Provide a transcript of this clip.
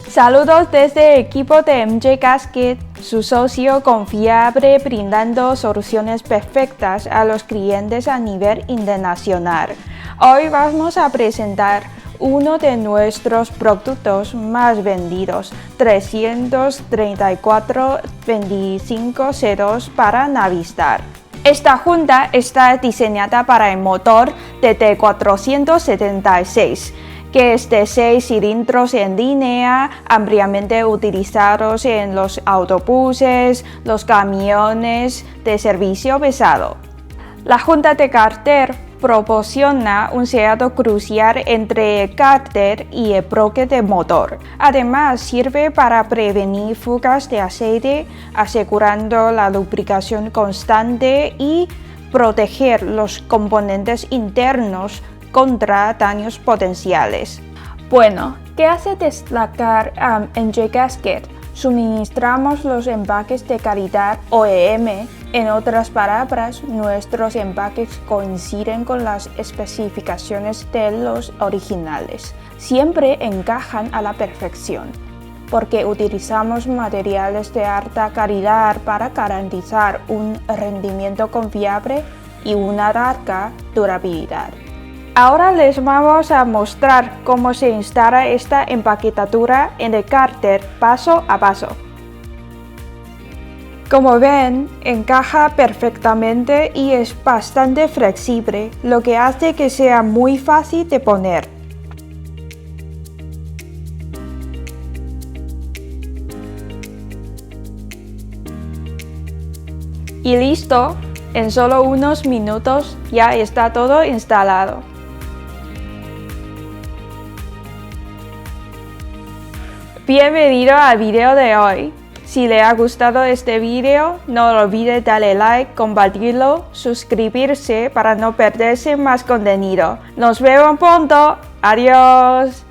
Saludos desde el equipo de MJ Gasket, su socio confiable brindando soluciones perfectas a los clientes a nivel internacional. Hoy vamos a presentar uno de nuestros productos más vendidos, 334-2502 para Navistar. Esta junta está diseñada para el motor TT476, que es de 6 cilindros en línea, ampliamente utilizados en los autobuses, los camiones de servicio pesado. La junta de cárter proporciona un sellado crucial entre el cárter y el bloque de motor. Además, sirve para prevenir fugas de aceite, asegurando la lubricación constante y proteger los componentes internos contra daños potenciales. Bueno, ¿qué hace destacar a MJ Gasket? Suministramos los empaques de calidad OEM. En otras palabras, nuestros empaques coinciden con las especificaciones de los originales. Siempre encajan a la perfección, porque utilizamos materiales de alta calidad para garantizar un rendimiento confiable y una larga durabilidad. Ahora les vamos a mostrar cómo se instala esta empaquetadura en el cárter paso a paso. Como ven, encaja perfectamente y es bastante flexible, lo que hace que sea muy fácil de poner. Y listo, en solo unos minutos ya está todo instalado. Bienvenido al video de hoy. Si le ha gustado este video, no olvide darle like, compartirlo, suscribirse para no perderse más contenido. Nos vemos pronto. Adiós.